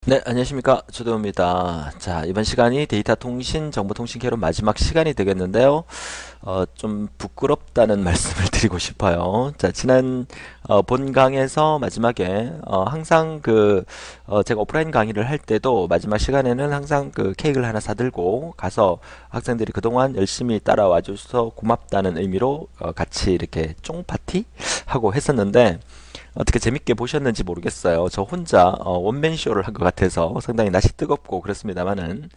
네, 안녕하십니까. 조도입니다. 자, 이번 시간이 데이터 통신, 정보통신 개론 마지막 시간이 되겠는데요. 좀 부끄럽다는 말씀을 드리고 싶어요. 자, 지난 본강에서 마지막에 항상 제가 오프라인 강의를 할 때도 마지막 시간에는 항상 그 케이크를 하나 사들고 가서 학생들이 그동안 열심히 따라와 줘서 고맙다는 의미로 같이 이렇게 쫑파티 하고 했었는데 어떻게 재밌게 보셨는지 모르겠어요. 저 혼자 원맨 쇼를 한 것 같아서 상당히 날씨 뜨겁고 그렇습니다만은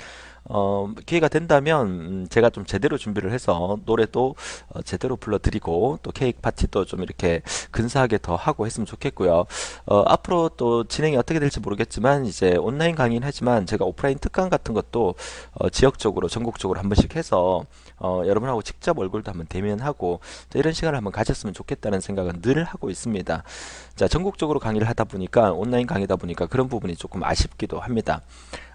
기회가 된다면 제가 좀 제대로 준비를 해서 노래도 제대로 불러드리고 또 케이크 파티도 좀 이렇게 근사하게 더 하고 했으면 좋겠고요. 앞으로 또 진행이 어떻게 될지 모르겠지만 이제 온라인 강의는 하지만 제가 오프라인 특강 같은 것도 지역적으로 전국적으로 한 번씩 해서 여러분하고 직접 얼굴도 한번 대면하고 이런 시간을 한번 가졌으면 좋겠다는 생각은 늘 하고 있습니다. 자, 전국적으로 강의를 하다 보니까 온라인 강의다 보니까 그런 부분이 조금 아쉽기도 합니다.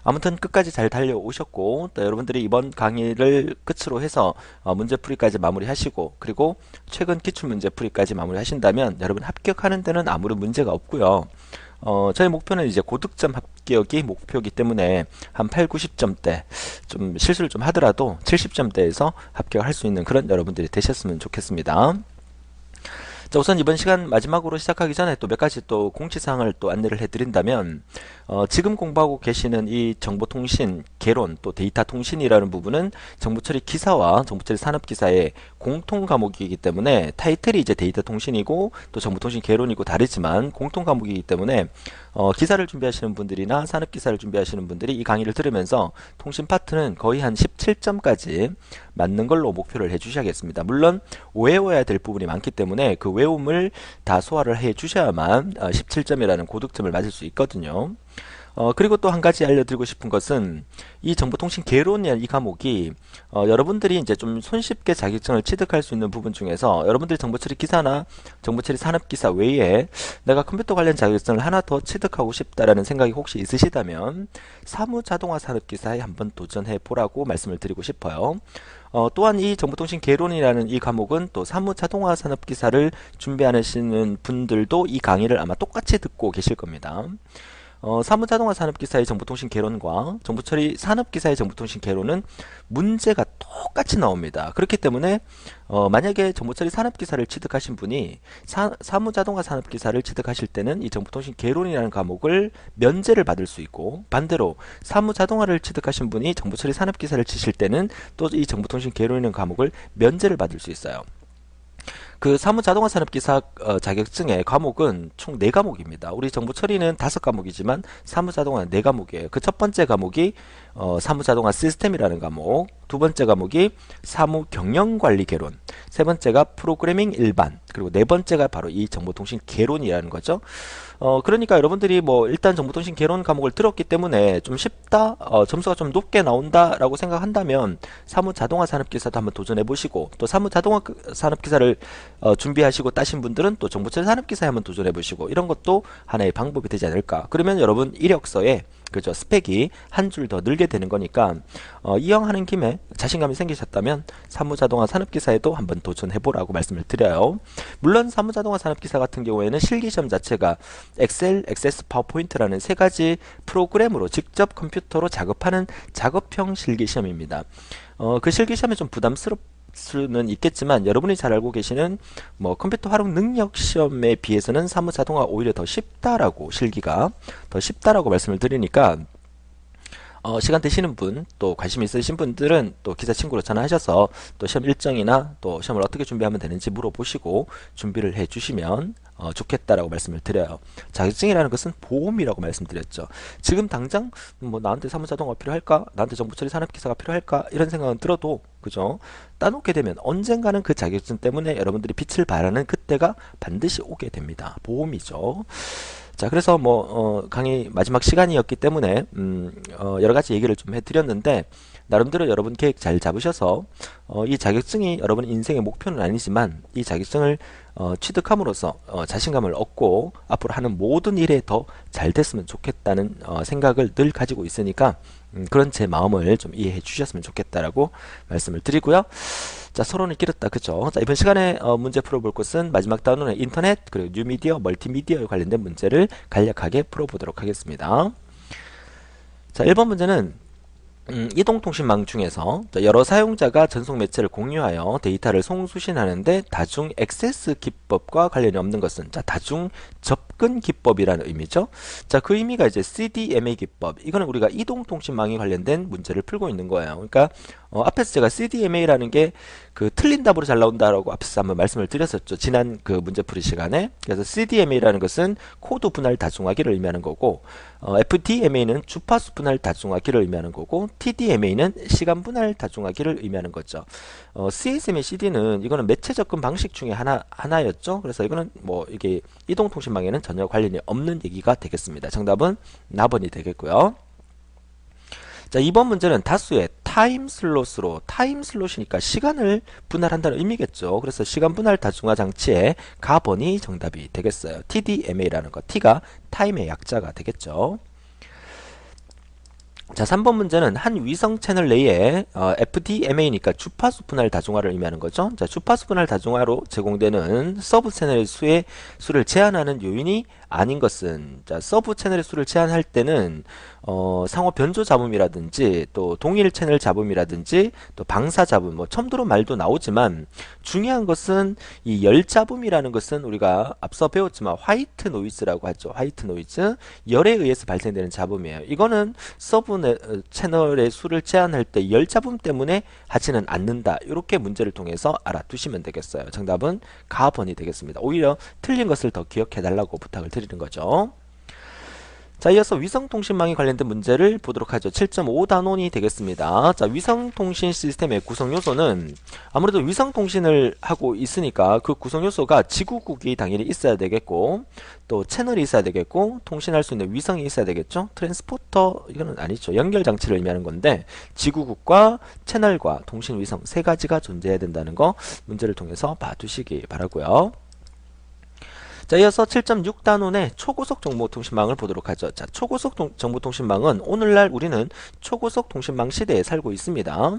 아무튼 끝까지 잘 달려오셨고 또 여러분들이 이번 강의를 끝으로 해서 문제풀이까지 마무리하시고 그리고 최근 기출문제풀이까지 마무리하신다면 여러분 합격하는 데는 아무런 문제가 없고요. 저희 목표는 이제 고득점 합격이 목표이기 때문에 한 8, 90점대 좀 실수를 좀 하더라도 70점대에서 합격할 수 있는 그런 여러분들이 되셨으면 좋겠습니다. 자, 우선 이번 시간 마지막으로 시작하기 전에 또 몇 가지 또 공지사항을 또 안내를 해드린다면 지금 공부하고 계시는 이 정보통신 개론 또 데이터 통신이라는 부분은 정보처리 기사와 정보처리 산업기사의 공통 과목이기 때문에 타이틀이 이제 데이터 통신이고 또 정보통신 개론이고 다르지만 공통 과목이기 때문에 기사를 준비하시는 분들이나 산업기사를 준비하시는 분들이 이 강의를 들으면서 통신 파트는 거의 한 17점까지 맞는 걸로 목표를 해주셔야겠습니다. 물론 외워야 될 부분이 많기 때문에 그 외움을 다 소화를 해 주셔야만 17점이라는 고득점을 맞을 수 있거든요. 그리고 또 한 가지 알려드리고 싶은 것은 이 정보통신 개론이라는 이 과목이 여러분들이 이제 좀 손쉽게 자격증을 취득할 수 있는 부분 중에서 여러분들 정보처리 기사나 정보처리 산업기사 외에 내가 컴퓨터 관련 자격증을 하나 더 취득하고 싶다라는 생각이 혹시 있으시다면 사무자동화 산업기사에 한번 도전해 보라고 말씀을 드리고 싶어요. 또한 이 정보통신 개론이라는 이 과목은 또 사무자동화 산업기사를 준비하시는 분들도 이 강의를 아마 똑같이 듣고 계실 겁니다. 사무자동화 산업기사의 정보통신 개론과 정보처리 산업기사의 정보통신 개론은 문제가 똑같이 나옵니다. 그렇기 때문에 만약에 정보처리 산업기사를 취득하신 분이 사무자동화 산업기사를 취득하실 때는 이 정보통신 개론이라는 과목을 면제를 받을 수 있고 반대로 사무자동화를 취득하신 분이 정보처리 산업기사를 치실 때는 또 이 정보통신 개론이라는 과목을 면제를 받을 수 있어요. 그 사무자동화 산업기사 자격증의 과목은 총 4과목입니다. 우리 정보처리는 5과목이지만 사무자동화는 4과목이에요. 그 첫 번째 과목이 사무자동화 시스템이라는 과목, 두 번째 과목이 사무경영관리 개론, 세 번째가 프로그래밍 일반, 그리고 네 번째가 바로 이 정보통신 개론이라는 거죠. 그러니까 여러분들이 뭐 일단 정보통신 개론 과목을 들었기 때문에 좀 쉽다, 점수가 좀 높게 나온다라고 생각한다면 사무자동화 산업기사도 한번 도전해 보시고 또 사무자동화 산업기사를 준비하시고 따신 분들은 또 정보처리 산업기사에 한번 도전해 보시고 이런 것도 하나의 방법이 되지 않을까. 그러면 여러분 이력서에 그죠 스펙이 한 줄 더 늘게 되는 거니까 이왕하는 김에 자신감이 생기셨다면 사무자동화 산업기사에도 한번 도전해 보라고 말씀을 드려요. 물론 사무자동화 산업기사 같은 경우에는 실기시험 자체가 엑셀, 액세스 파워포인트라는 세 가지 프로그램으로 직접 컴퓨터로 작업하는 작업형 실기시험입니다. 그 실기시험이 좀 부담스럽 수는 있겠지만 여러분이 잘 알고 계시는 뭐 컴퓨터 활용 능력 시험에 비해서는 사무자동화 오히려 더 쉽다라고 실기가 더 쉽다라고 말씀을 드리니까 시간 되시는 분, 또 관심 있으신 분들은 또 기자 친구로 전화하셔서 또 시험 일정이나 또 시험을 어떻게 준비하면 되는지 물어보시고 준비를 해주시면 좋겠다라고 말씀을 드려요. 자격증이라는 것은 보험이라고 말씀드렸죠. 지금 당장 뭐 나한테 사무자동화 필요할까? 나한테 정보처리 산업기사가 필요할까? 이런 생각은 들어도 그죠? 따놓게 되면 언젠가는 그 자격증 때문에 여러분들이 빛을 발하는 그때가 반드시 오게 됩니다. 보험이죠. 자, 그래서 뭐 강의 마지막 시간이었기 때문에 여러 가지 얘기를 좀 해드렸는데 나름대로 여러분 계획 잘 잡으셔서 이 자격증이 여러분 인생의 목표는 아니지만 이 자격증을 취득함으로써 자신감을 얻고 앞으로 하는 모든 일에 더 잘 됐으면 좋겠다는 생각을 늘 가지고 있으니까 그런 제 마음을 좀 이해해 주셨으면 좋겠다라고 말씀을 드리고요. 자, 서론이 길었다. 그죠? 자, 이번 시간에 문제 풀어볼 것은 마지막 단원의 인터넷 그리고 뉴미디어, 멀티미디어에 관련된 문제를 간략하게 풀어보도록 하겠습니다. 자, 1번 문제는 이동통신망 중에서 여러 사용자가 전송 매체를 공유하여 데이터를 송수신하는데 다중 액세스 기법과 관련이 없는 것은, 자, 다중 접근 기법이라는 의미죠. 자, 그 의미가 이제 CDMA 기법. 이거는 우리가 이동통신망에 관련된 문제를 풀고 있는 거예요. 그러니까 앞에서 제가 CDMA라는 게 그 틀린 답으로 잘 나온다라고 앞에서 한번 말씀을 드렸었죠. 지난 그 문제풀이 시간에. 그래서 CDMA라는 것은 코드 분할 다중화기를 의미하는 거고, FDMA는 주파수 분할 다중화기를 의미하는 거고, TDMA는 시간 분할 다중화기를 의미하는 거죠. CSMA, CD는 이거는 매체 접근 방식 중에 하나였죠. 그래서 이거는 뭐 이게 이동통신망에는 전혀 관련이 없는 얘기가 되겠습니다. 정답은 나번이 되겠고요. 자, 2번 문제는 다수의 타임 슬롯으로, 타임 슬롯이니까 시간을 분할한다는 의미겠죠. 그래서 시간 분할 다중화 장치의 가번이 정답이 되겠어요. TDMA라는 거, T가 타임의 약자가 되겠죠. 자, 3번 문제는 한 위성 채널 내에 FDMA니까 주파수 분할 다중화를 의미하는 거죠. 자, 주파수 분할 다중화로 제공되는 서브 채널의 수를 제한하는 요인이 아닌 것은, 자, 서브 채널의 수를 제한할 때는 상호 변조 잡음이라든지 또 동일 채널 잡음이라든지 또 방사 잡음, 뭐 처음 들은 말도 나오지만 중요한 것은 이 열 잡음이라는 것은 우리가 앞서 배웠지만 화이트 노이즈라고 하죠. 화이트 노이즈, 열에 의해서 발생되는 잡음이에요. 이거는 서브 채널의 수를 제한할 때 열 잡음 때문에 하지는 않는다. 이렇게 문제를 통해서 알아두시면 되겠어요. 정답은 가번이 되겠습니다. 오히려 틀린 것을 더 기억해 달라고 부탁을 드리는 거죠. 자, 이어서 위성통신망에 관련된 문제를 보도록 하죠. 7.5단원이 되겠습니다. 자, 위성통신 시스템의 구성요소는 아무래도 위성통신을 하고 있으니까 그 구성요소가 지구국이 당연히 있어야 되겠고, 또 채널이 있어야 되겠고, 통신할 수 있는 위성이 있어야 되겠죠. 트랜스포터, 이거는 아니죠. 연결장치를 의미하는 건데, 지구국과 채널과 통신 위성 세 가지가 존재해야 된다는 거 문제를 통해서 봐두시기 바라고요. 자, 이어서 7.6단원의 초고속 정보통신망을 보도록 하죠. 자, 초고속 정보통신망은 오늘날 우리는 초고속 통신망 시대에 살고 있습니다.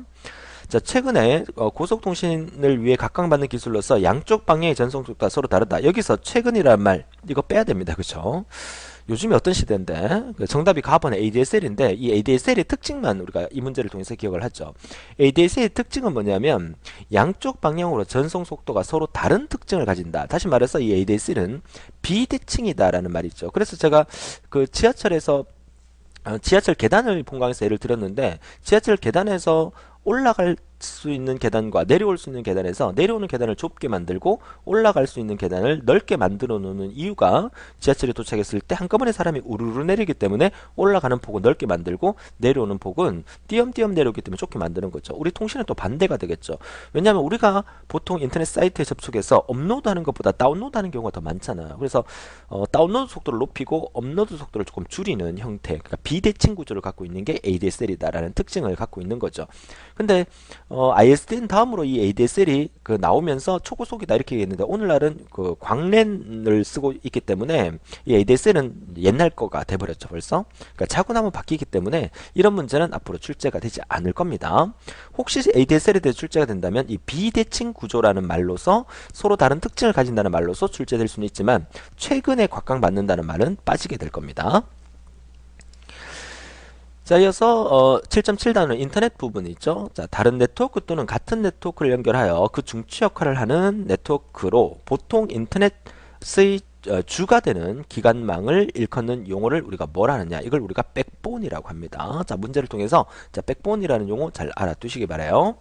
자, 최근에 고속통신을 위해 각광받는 기술로서 양쪽 방향의 전송 속도가 서로 다르다. 여기서 최근이라는 말 이거 빼야 됩니다. 그렇죠? 요즘이 어떤 시대인데, 정답이 가번의 ADSL인데 이 ADSL의 특징만 우리가 이 문제를 통해서 기억을 하죠. ADSL의 특징은 뭐냐면 양쪽 방향으로 전송 속도가 서로 다른 특징을 가진다. 다시 말해서 이 ADSL은 비대칭이다 라는 말이죠. 그래서 제가 그 지하철에서 지하철 계단을 본강에서 예를 들었는데, 지하철 계단에서 올라갈 수 있는 계단과 내려올 수 있는 계단에서 내려오는 계단을 좁게 만들고 올라갈 수 있는 계단을 넓게 만들어 놓는 이유가, 지하철에 도착했을 때 한꺼번에 사람이 우르르 내리기 때문에 올라가는 폭은 넓게 만들고 내려오는 폭은 띄엄띄엄 내려오기 때문에 좁게 만드는 거죠. 우리 통신은 또 반대가 되겠죠. 왜냐하면 우리가 보통 인터넷 사이트에 접속해서 업로드하는 것보다 다운로드하는 경우가 더 많잖아요. 그래서 다운로드 속도를 높이고 업로드 속도를 조금 줄이는 형태, 그러니까 비대칭 구조를 갖고 있는 게 ADSL이다라는 특징을 갖고 있는 거죠. 근데 ISDN 다음으로 이 ADSL이 나오면서 초고속이다 이렇게 얘기했는데, 오늘날은 그 광랜을 쓰고 있기 때문에 이 ADSL은 옛날 거가 돼버렸죠 벌써. 그러니까 자고 나면 바뀌기 때문에 이런 문제는 앞으로 출제가 되지 않을 겁니다. 혹시 ADSL에 대해 출제가 된다면 이 비대칭 구조라는 말로서, 서로 다른 특징을 가진다는 말로서 출제될 수는 있지만 최근에 각광받는다는 말은 빠지게 될 겁니다. 자, 이어서 7.7단원 인터넷 부분이 있죠. 자, 다른 네트워크 또는 같은 네트워크를 연결하여 그 중추 역할을 하는 네트워크로 보통 인터넷의 주가 되는 기관망을 일컫는 용어를 우리가 뭐라 하느냐, 이걸 우리가 백본이라고 합니다. 자, 문제를 통해서 자, 백본이라는 용어 잘 알아두시기 바라요.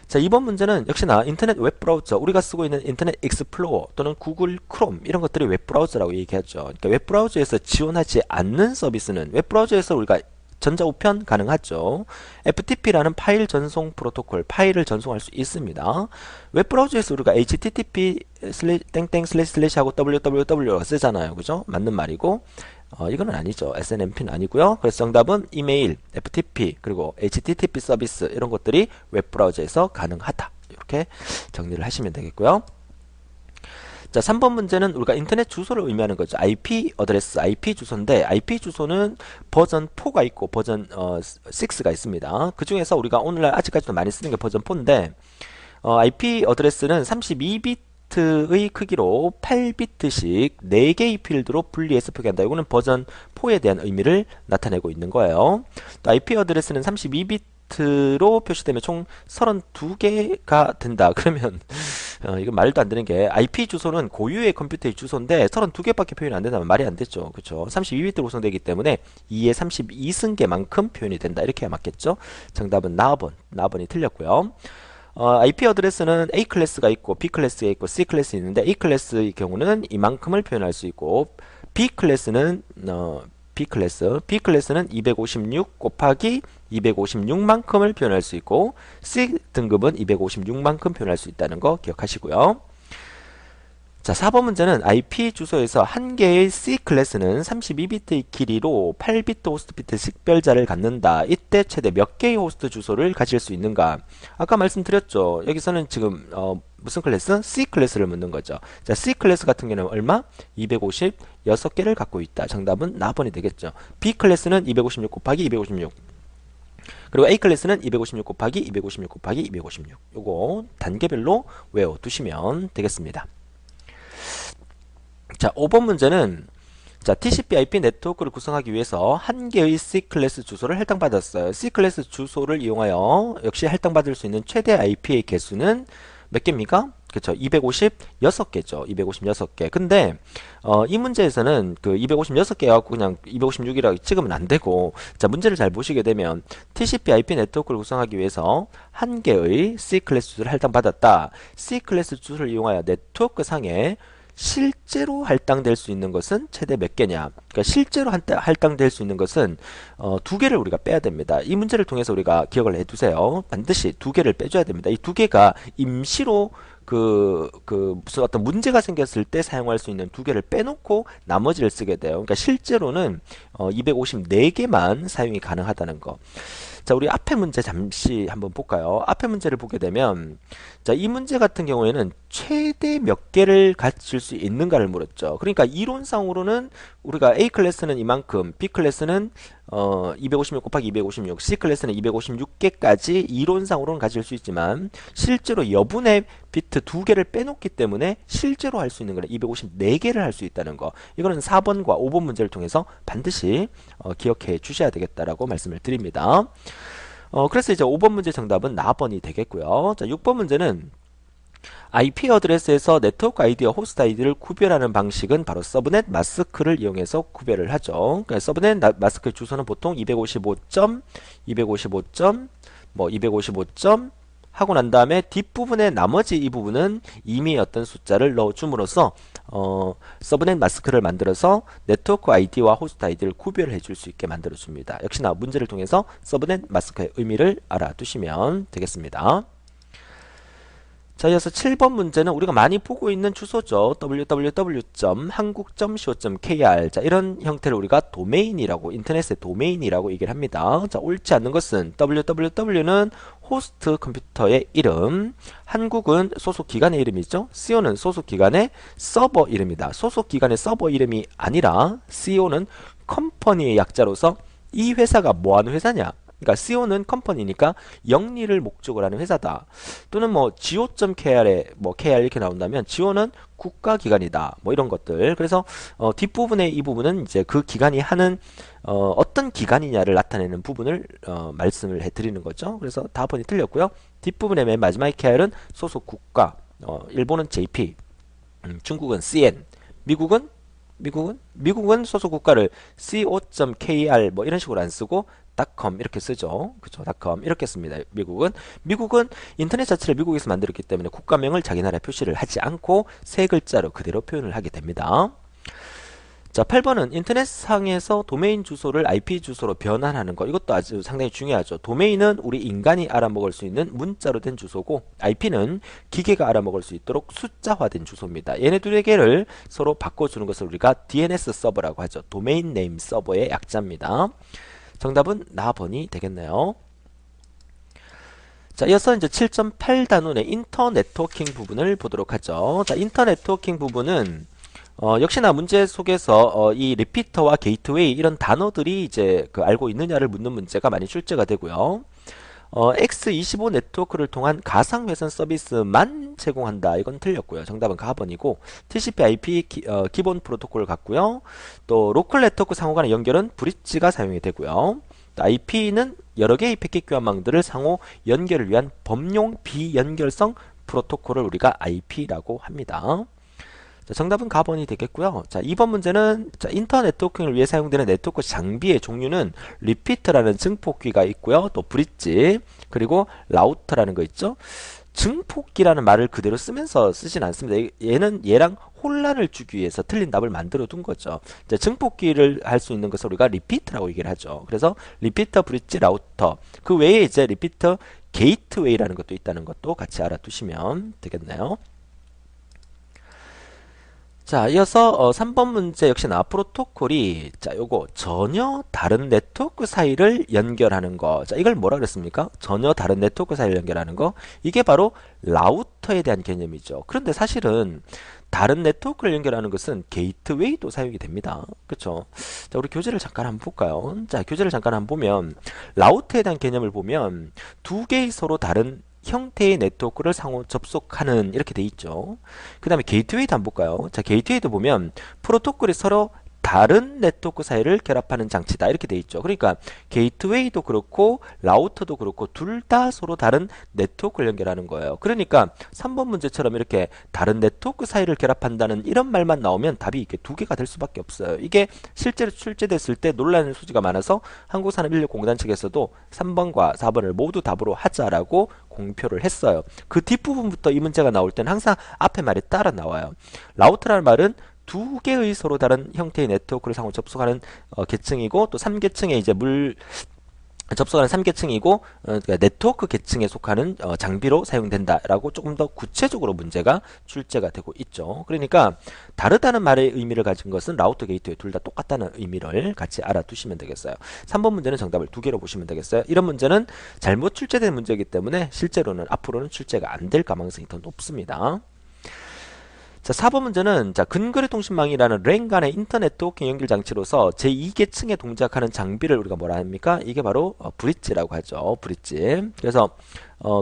자, 이번 문제는 역시나 인터넷 웹브라우저, 우리가 쓰고 있는 인터넷 익스플로어 또는 구글 크롬 이런 것들이 웹브라우저라고 얘기하죠. 그러니까 웹브라우저에서 지원하지 않는 서비스는, 웹브라우저에서 우리가 전자우편 가능하죠. FTP라는 파일 전송 프로토콜, 파일을 전송할 수 있습니다. 웹브라우저에서 우리가 HTTP 땡땡 슬래시 하고 www 쓰잖아요. 그죠? 맞는 말이고, 이거는 아니죠. SNMP는 아니고요. 그래서 정답은 이메일, FTP, 그리고 HTTP 서비스 이런 것들이 웹브라우저에서 가능하다. 이렇게 정리를 하시면 되겠고요. 자, 3번 문제는 우리가 인터넷 주소를 의미하는 거죠. IP 어드레스, IP 주소인데, IP 주소는 버전 4가 있고 버전 6가 있습니다. 그 중에서 우리가 오늘날 아직까지도 많이 쓰는 게 버전 4인데, IP 어드레스는 32비트 바이트의 크기로 8비트씩 4개의 필드로 분리해서 표기한다. 이거는 버전 4에 대한 의미를 나타내고 있는 거예요. 또 IP 어드레스는 32비트로 표시되면 총 32개가 된다. 그러면 이건 말도 안 되는 게 IP 주소는 고유의 컴퓨터의 주소인데 32개밖에 표현이 안 된다면 말이 안 되죠. 그렇죠? 32비트로 구성되기 때문에 2의 32승계만큼 표현이 된다. 이렇게 해야 맞겠죠? 정답은 나번이 틀렸고요. IP 어드레스는 A 클래스가 있고 B 클래스가 있고 C 클래스 있는데 A 클래스의 경우는 이만큼을 표현할 수 있고 B 클래스는 B 클래스는 256 곱하기 256만큼을 표현할 수 있고 C 등급은 256만큼 표현할 수 있다는 거 기억하시고요. 자, 4번 문제는 IP 주소에서 한 개의 C 클래스는 32비트의 길이로 8비트 호스트 비트 식별자를 갖는다. 이때 최대 몇 개의 호스트 주소를 가질 수 있는가? 아까 말씀드렸죠. 여기서는 지금 무슨 클래스? C 클래스를 묻는 거죠. 자, C 클래스 같은 경우는 얼마? 256개를 갖고 있다. 정답은 나번이 되겠죠. B 클래스는 256 곱하기 256. 그리고 A 클래스는 256 곱하기 256 곱하기 256. 요거 단계별로 외워두시면 되겠습니다. 자, 5번 문제는 자, TCP/IP 네트워크를 구성하기 위해서 한 개의 C 클래스 주소를 할당받았어요. C 클래스 주소를 이용하여 역시 할당받을 수 있는 최대 IP의 개수는 몇 개입니까? 그렇죠. 256개죠. 256개. 근데 이 문제에서는 그 256개 갖고 그냥 256이라고 찍으면 안 되고, 자, 문제를 잘 보시게 되면 TCP/IP 네트워크를 구성하기 위해서 한 개의 C 클래스 주소를 할당받았다. C 클래스 주소를 이용하여 네트워크 상에 실제로 할당될 수 있는 것은 최대 몇 개냐? 그러니까 실제로 할당될 수 있는 것은 2개를 우리가 빼야 됩니다. 이 문제를 통해서 우리가 기억을 해두세요. 반드시 2개를 빼줘야 됩니다. 이 2개가 임시로 무슨 어떤 문제가 생겼을 때 사용할 수 있는 2개를 빼놓고 나머지를 쓰게 돼요. 그러니까 실제로는 254개만 사용이 가능하다는 거. 자, 우리 앞에 문제 잠시 한번 볼까요? 앞에 문제를 보게 되면, 자, 이 문제 같은 경우에는 최대 몇 개를 가질 수 있는가를 물었죠. 그러니까 이론상으로는 우리가 A 클래스는 이만큼, B 클래스는 256 곱하기 256, C 클래스는 256개까지 이론상으로는 가질 수 있지만 실제로 여분의 비트 2개를 빼놓기 때문에 실제로 할 수 있는 거는 254개를 할 수 있다는 거. 이거는 4번과 5번 문제를 통해서 반드시 기억해 주셔야 되겠다라고 말씀을 드립니다. 그래서 이제 5번 문제 정답은 나번이 되겠고요. 자, 6번 문제는 IP 어드레스에서 네트워크 아이디와 호스트 아이디를 구별하는 방식은 바로 서브넷 마스크를 이용해서 구별을 하죠. 그러니까 서브넷 마스크 주소는 보통 255점, 255점, 뭐 255점 하고 난 다음에 뒷부분에 나머지 이 부분은 이미 어떤 숫자를 넣어줌으로써 서브넷 마스크를 만들어서 네트워크 아이디와 호스트 아이디를 구별해 줄 수 있게 만들어 줍니다. 역시나 문제를 통해서 서브넷 마스크의 의미를 알아두시면 되겠습니다. 자, 이어서 7번 문제는 우리가 많이 보고 있는 주소죠. www.한국.co.kr. 자, 이런 형태를 우리가 도메인이라고, 인터넷의 도메인이라고 얘기를 합니다. 자, 옳지 않는 것은 www는 호스트 컴퓨터의 이름, 한국은 소속 기관의 이름이죠. co는 소속 기관의 서버 이름이다. 소속 기관의 서버 이름이 아니라 co는 컴퍼니의 약자로서 이 회사가 뭐하는 회사냐? 그러니까 co는 컴퍼니니까 영리를 목적으로 하는 회사다. 또는 뭐 go.kr에 뭐 kr 이렇게 나온다면 go는 국가기관이다. 뭐 이런 것들. 그래서 뒷부분의 이 부분은 이제 그 기관이 하는 어떤 기관이냐를 나타내는 부분을 말씀을 해드리는 거죠. 그래서 다번이 틀렸고요. 뒷부분의 맨 마지막에 kr은 소속 국가. 일본은 jp, 중국은 cn, 미국은 소속 국가를 co.kr 뭐 이런 식으로 안 쓰고 .com 이렇게 쓰죠. 그쵸? .com 이렇게 씁니다. 미국은 인터넷 자체를 미국에서 만들었기 때문에 국가명을 자기 나라에 표시를 하지 않고 세 글자로 그대로 표현을 하게 됩니다. 자, 8번은 인터넷상에서 도메인 주소를 IP 주소로 변환하는 거. 이것도 아주 상당히 중요하죠. 도메인은 우리 인간이 알아먹을 수 있는 문자로 된 주소고, IP는 기계가 알아먹을 수 있도록 숫자화된 주소입니다. 얘네 두 개를 서로 바꿔주는 것을 우리가 DNS 서버라고 하죠. 도메인 네임 서버의 약자입니다. 정답은 나번이 되겠네요. 자, 이어서 이제 7.8 단원의 인터 네트워킹 부분을 보도록 하죠. 자, 인터 네트워킹 부분은 역시나 문제 속에서 이 리피터와 게이트웨이 이런 단어들이 이제 알고 있느냐를 묻는 문제가 많이 출제가 되고요. X25 네트워크를 통한 가상회선 서비스만 제공한다. 이건 틀렸고요. 정답은 가번이고 TCP/IP 기본 프로토콜을 갖고요. 또 로컬 네트워크 상호 간의 연결은 브릿지가 사용이 되고요. 또 IP는 여러 개의 패킷 교환망들을 상호 연결을 위한 범용 비연결성 프로토콜을 우리가 IP라고 합니다. 자, 정답은 가번이 되겠고요. 자, 2번 문제는 자, 인터넷 네트워킹을 위해 사용되는 네트워크 장비의 종류는 리피터라는 증폭기가 있고요. 또 브릿지, 그리고 라우터라는 거 있죠. 증폭기라는 말을 그대로 쓰면서 쓰진 않습니다. 얘는 얘랑 혼란을 주기 위해서 틀린 답을 만들어 둔 거죠. 이제 증폭기를 할 수 있는 것을 우리가 리피터라고 얘기를 하죠. 그래서 리피터, 브릿지, 라우터. 그 외에 이제 리피터 게이트웨이라는 것도 있다는 것도 같이 알아두시면 되겠네요. 자, 이어서 3번 문제 역시나 프로토콜이 자, 요거 전혀 다른 네트워크 사이를 연결하는 거. 자, 이걸 뭐라 그랬습니까? 전혀 다른 네트워크 사이를 연결하는 거. 이게 바로 라우터에 대한 개념이죠. 그런데 사실은 다른 네트워크를 연결하는 것은 게이트웨이도 사용이 됩니다. 그렇죠? 자, 우리 교재를 잠깐 한번 볼까요? 자, 교재를 잠깐 한번 보면 라우터에 대한 개념을 보면 두 개의 서로 다른 형태의 네트워크를 상호 접속하는 이렇게 돼 있죠. 그 다음에 게이트웨이도 한번 볼까요? 자, 게이트웨이도 보면 프로토콜이 서로 다른 네트워크 사이를 결합하는 장치다 이렇게 돼 있죠. 그러니까 게이트웨이도 그렇고 라우터도 그렇고 둘 다 서로 다른 네트워크를 연결하는 거예요. 그러니까 3번 문제처럼 이렇게 다른 네트워크 사이를 결합한다는 이런 말만 나오면 답이 이렇게 두 개가 될 수밖에 없어요. 이게 실제로 출제됐을 때 논란의 소지가 많아서 한국산업인력공단 측에서도 3번과 4번을 모두 답으로 하자라고 공표를 했어요. 그 뒷부분부터 이 문제가 나올 때는 항상 앞에 말이 따라 나와요. 라우터라는 말은 두 개의 서로 다른 형태의 네트워크를 상호 접속하는 계층이고 또 3계층에 이제 접속하는 3계층이고 그러니까 네트워크 계층에 속하는 장비로 사용된다라고 조금 더 구체적으로 문제가 출제가 되고 있죠. 그러니까 다르다는 말의 의미를 가진 것은 라우터 게이트웨이 둘 다 똑같다는 의미를 같이 알아두시면 되겠어요. 3번 문제는 정답을 두 개로 보시면 되겠어요. 이런 문제는 잘못 출제된 문제이기 때문에 실제로는 앞으로는 출제가 안 될 가능성이 더 높습니다. 자, 4번 문제는 자, 근거리 통신망이라는 랜 간의 인터넷 네트워킹 연결 장치로서 제2계층에 동작하는 장비를 우리가 뭐라 합니까? 이게 바로 브릿지라고 하죠. 브릿지. 그래서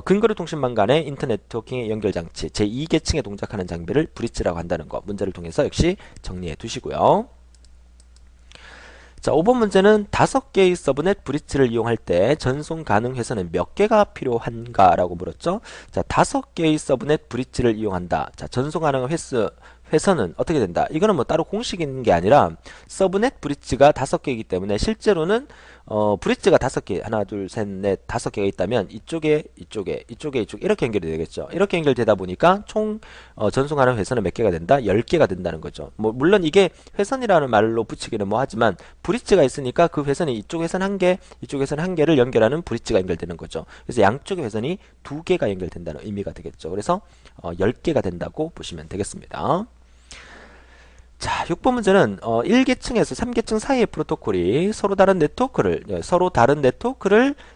근거리 통신망 간의 인터넷 네트워킹 연결 장치 제2계층에 동작하는 장비를 브릿지라고 한다는 거 문제를 통해서 역시 정리해 두시고요. 자, 5번 문제는 5개의 서브넷 브릿지를 이용할 때 전송 가능 회선은 몇 개가 필요한가 라고 물었죠. 자, 5개의 서브넷 브릿지를 이용한다. 자, 전송 가능 회선은 어떻게 된다? 이거는 뭐 따로 공식이 있는 게 아니라 서브넷 브릿지가 5개이기 때문에 실제로는 브릿지가 5개, 하나, 둘, 셋, 넷, 5개가 있다면 이쪽에 이렇게 연결이 되겠죠. 이렇게 연결되다 보니까 총 전송하는 회선은 몇 개가 된다? 10개가 된다는 거죠. 뭐 물론 이게 회선이라는 말로 붙이기는 뭐 하지만 브릿지가 있으니까 그 회선이 이쪽 회선 1개, 이쪽 회선 1개를 연결하는 브릿지가 연결되는 거죠. 그래서 양쪽의 회선이 2개가 연결된다는 의미가 되겠죠. 그래서 10개가 된다고 보시면 되겠습니다. 자, 6번 문제는 1계층에서 3계층 사이의 프로토콜이 서로 다른 네트워크를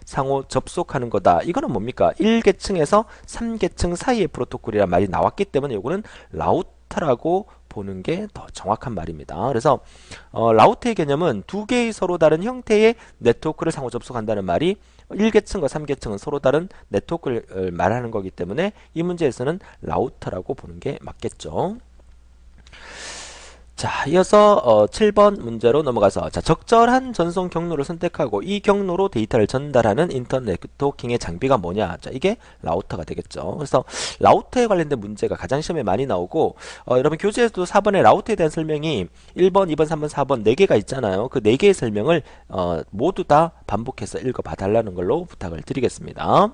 상호 접속하는 거다. 이거는 뭡니까? 1계층에서 3계층 사이의 프로토콜이란 말이 나왔기 때문에 이거는 라우터라고 보는 게 더 정확한 말입니다. 그래서 라우터의 개념은 두 개의 서로 다른 형태의 네트워크를 상호 접속한다는 말이 1계층과 3계층은 서로 다른 네트워크를 말하는 거기 때문에 이 문제에서는 라우터라고 보는 게 맞겠죠. 자, 이어서 7번 문제로 넘어가서 자, 적절한 전송 경로를 선택하고 이 경로로 데이터를 전달하는 인터넷 네트워킹의 장비가 뭐냐? 자, 이게 라우터가 되겠죠. 그래서 라우터에 관련된 문제가 가장 시험에 많이 나오고 여러분 교재에서도 4번에 라우터에 대한 설명이 1번, 2번, 3번, 4번 4개가 있잖아요. 그 4개의 설명을 모두 다 반복해서 읽어봐 달라는 걸로 부탁을 드리겠습니다.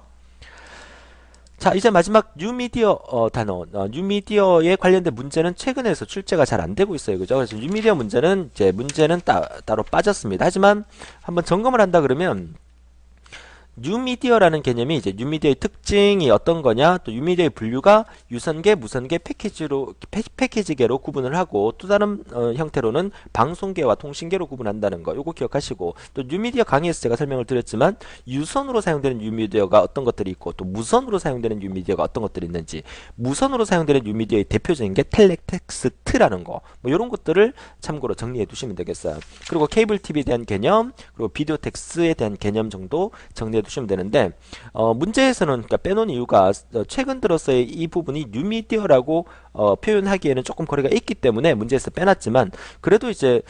자, 이제 마지막 뉴미디어 단어 뉴미디어에 관련된 문제는 최근에서 출제가 잘 안 되고 있어요. 그죠? 그래서 뉴미디어 문제는 이제 문제는 따로 빠졌습니다. 하지만 한번 점검을 한다 그러면 뉴미디어라는 개념이 이제 뉴미디어의 특징이 어떤 거냐, 또 뉴미디어의 분류가 유선계, 무선계, 패키지계로 구분을 하고 또 다른 형태로는 방송계와 통신계로 구분한다는 거, 요거 기억하시고, 또 뉴미디어 강의에서 제가 설명을 드렸지만 유선으로 사용되는 뉴미디어가 어떤 것들이 있고 또 무선으로 사용되는 뉴미디어가 어떤 것들이 있는지, 무선으로 사용되는 뉴미디어의 대표적인 게 텔레텍스트라는 거, 뭐 이런 것들을 참고로 정리해 두시면 되겠어요. 그리고 케이블 TV에 대한 개념, 그리고 비디오 텍스에 대한 개념 정도 정리해 두시면 되는데 문제에서는 그러니까 빼놓은 이유가 최근 들어서의 이 부분이 뉴미디어라고 표현하기에는 조금 거리가 있기 때문에 문제에서 빼놨지만 그래도 이제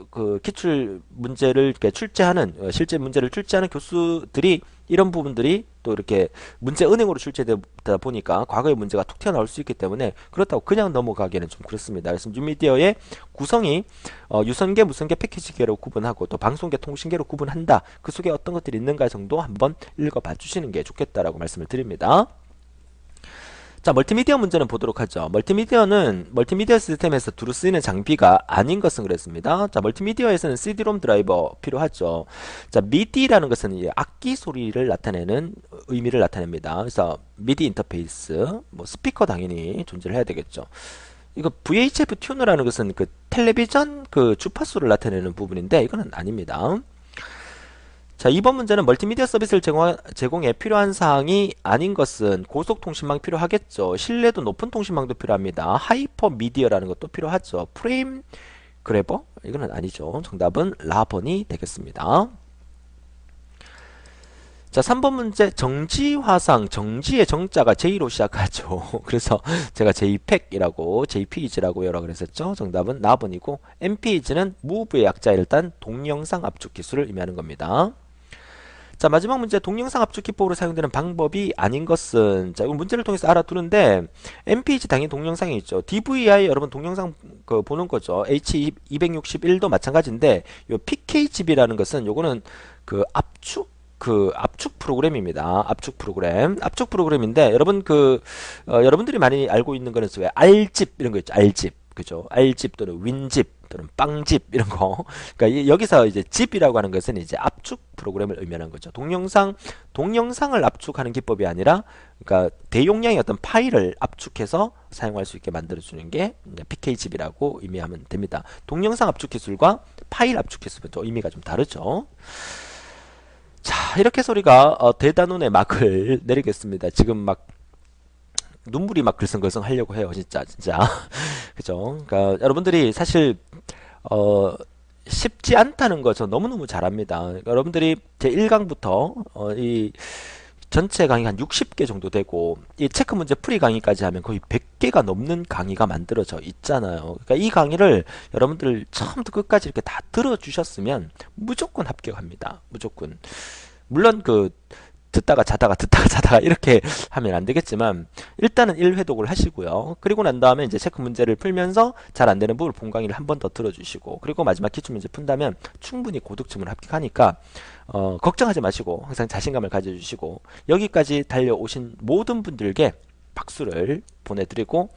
그 기출 문제를 이렇게 출제하는 실제 문제를 출제하는 교수들이 이런 부분들이 또 이렇게 문제 은행으로 출제되다 보니까 과거의 문제가 툭 튀어나올 수 있기 때문에 그렇다고 그냥 넘어가기에는 좀 그렇습니다. 그래서 뉴미디어의 구성이 유선계, 무선계, 패키지계로 구분하고 또 방송계, 통신계로 구분한다. 그 속에 어떤 것들이 있는가 정도 한번 읽어봐 주시는 게 좋겠다라고 말씀을 드립니다. 자, 멀티미디어 문제는 보도록 하죠. 멀티미디어는 멀티미디어 시스템에서 두루 쓰이는 장비가 아닌 것은 그랬습니다. 자, 멀티미디어에서는 CD-ROM 드라이버 필요하죠. 자, MIDI라는 것은 이제 악기 소리를 나타내는 의미를 나타냅니다. 그래서 MIDI 인터페이스, 뭐 스피커 당연히 존재를 해야 되겠죠. 이거 VHF 튜너라는 것은 그 텔레비전 그 주파수를 나타내는 부분인데 이거는 아닙니다. 자, 이번 문제는 멀티미디어 서비스를 제공해 필요한 사항이 아닌 것은 고속통신망이 필요하겠죠. 신뢰도 높은 통신망도 필요합니다. 하이퍼 미디어라는 것도 필요하죠. 프레임 그래버? 이거는 아니죠. 정답은 라번이 되겠습니다. 자, 3번 문제 정지화상, 정지의 정자가 J로 시작하죠. 그래서 제가 JPEG이라고 JPEG라고 여러 그랬었죠. 정답은 라번이고 MPEG는 Move의 약자에 일단 동영상 압축 기술을 의미하는 겁니다. 자, 마지막 문제 동영상 압축 기법으로 사용되는 방법이 아닌 것은 자, 이거 문제를 통해서 알아두는데 MPEG 당연히 동영상이 있죠. DVI 여러분 동영상 그 보는 거죠. H261도 마찬가지인데 요 PKGB라는 것은 요거는 그 압축 프로그램입니다. 압축 프로그램인데 여러분 여러분들이 많이 알고 있는 거는 왜 R집 이런 거 있죠. R집. 그죠? R집 또는 윈집 또는 빵집 이런 거. 그러니까 여기서 이제 집이라고 하는 것은 이제 압축 프로그램을 의미하는 거죠. 동영상을 압축하는 기법이 아니라 그러니까 대용량의 어떤 파일을 압축해서 사용할 수 있게 만들어 주는 게 PK집이라고 의미하면 됩니다. 동영상 압축 기술과 파일 압축 기술은 또 의미가 좀 다르죠. 자, 이렇게 해서 우리가 대단원의 막을 내리겠습니다. 지금 막 눈물이 막 글썽글썽 하려고 해요. 진짜. 그죠? 그러니까 여러분들이 사실 쉽지 않다는 거 저 너무너무 잘 압니다. 그러니까 여러분들이 제 1강부터 이 전체 강의가 한 60개 정도 되고 이 체크 문제 풀이 강의까지 하면 거의 100개가 넘는 강의가 만들어져 있잖아요. 그러니까 이 강의를 여러분들 처음부터 끝까지 이렇게 다 들어주셨으면 무조건 합격합니다. 무조건. 물론 듣다가 자다가 이렇게 하면 안 되겠지만 일단은 1회독을 하시고요. 그리고 난 다음에 이제 체크 문제를 풀면서 잘 안 되는 부분을 본 강의를 한 번 더 들어주시고 그리고 마지막 기출 문제 푼다면 충분히 고득점을 합격하니까 걱정하지 마시고 항상 자신감을 가져주시고 여기까지 달려오신 모든 분들께 박수를 보내드리고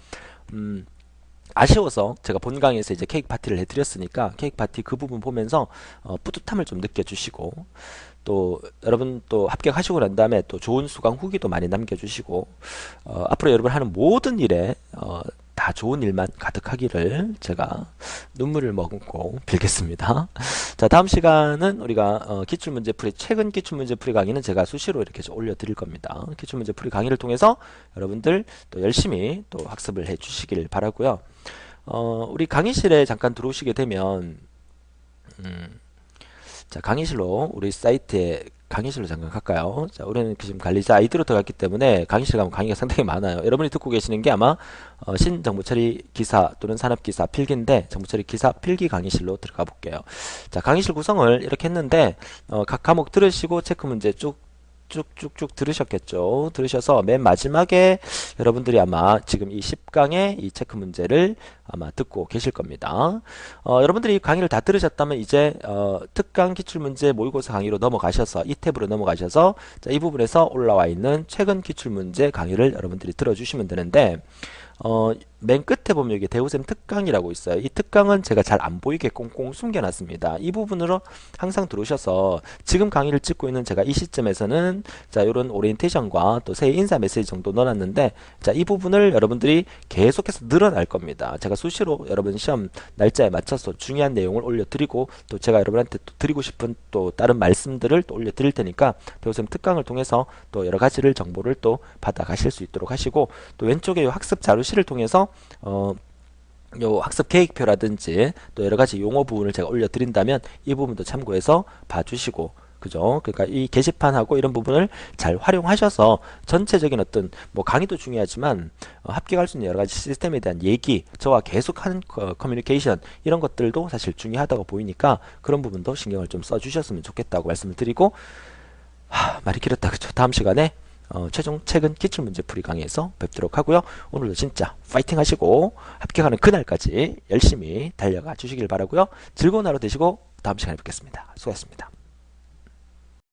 아쉬워서 제가 본 강의에서 이제 케이크 파티를 해드렸으니까 케이크 파티 그 부분 보면서 뿌듯함을 좀 느껴주시고 또 여러분 또 합격하시고 난 다음에 또 좋은 수강 후기도 많이 남겨주시고 앞으로 여러분 하는 모든 일에 다 좋은 일만 가득하기를 제가 눈물을 머금고 빌겠습니다. 자, 다음 시간은 우리가 기출문제풀이 최근 기출문제풀이 강의는 제가 수시로 이렇게 올려드릴 겁니다. 기출문제풀이 강의를 통해서 여러분들 또 열심히 또 학습을 해 주시길 바라고요. 우리 강의실에 잠깐 들어오시게 되면 자, 강의실로 우리 사이트에 강의실로 잠깐 갈까요? 자, 우리는 지금 관리자 아이디로 들어갔기 때문에 강의실 가면 강의가 상당히 많아요. 여러분이 듣고 계시는 게 아마 신정보처리 기사 또는 산업기사 필기인데 정보처리 기사 필기 강의실로 들어가 볼게요. 자, 강의실 구성을 이렇게 했는데 각 과목 들으시고 체크 문제 쭉쭉쭉 들으셨겠죠. 들으셔서 맨 마지막에 여러분들이 아마 지금 이 10강의 이 체크 문제를 아마 듣고 계실 겁니다. 여러분들이 강의를 다 들으셨다면 이제 특강 기출문제 모의고사 강의로 넘어가셔서 이 탭으로 넘어가셔서 자, 이 부분에서 올라와 있는 최근 기출문제 강의를 여러분들이 들어주시면 되는데 맨 끝에 보면 여기 대우쌤 특강이라고 있어요. 이 특강은 제가 잘 안 보이게 꽁꽁 숨겨놨습니다. 이 부분으로 항상 들어오셔서 지금 강의를 찍고 있는 제가 이 시점에서는 자, 이런 오리엔테이션과 또 새해 인사 메시지 정도 넣어놨는데 자, 이 부분을 여러분들이 계속해서 늘어날 겁니다. 제가 수시로 여러분 시험 날짜에 맞춰서 중요한 내용을 올려드리고 또 제가 여러분한테 또 드리고 싶은 또 다른 말씀들을 또 올려드릴 테니까 대우쌤 특강을 통해서 또 여러 가지를 정보를 또 받아가실 수 있도록 하시고 또 왼쪽에 이 학습 자료실을 통해서 요 학습 계획표라든지 또 여러가지 용어 부분을 제가 올려드린다면 이 부분도 참고해서 봐주시고 그죠? 그러니까 이 게시판하고 이런 부분을 잘 활용하셔서 전체적인 어떤 뭐 강의도 중요하지만 합격할 수 있는 여러 가지 시스템에 대한 얘기, 저와 계속하는 커뮤니케이션 이런 것들도 사실 중요하다고 보이니까 그런 부분도 신경을 좀 써주셨으면 좋겠다고 말씀을 드리고 말이 길었다 그죠? 다음 시간에 최종 최근 기출문제 풀이 강의에서 뵙도록 하고요. 오늘도 진짜 파이팅 하시고 합격하는 그날까지 열심히 달려가 주시길 바라고요. 즐거운 하루 되시고 다음 시간에 뵙겠습니다. 수고하셨습니다.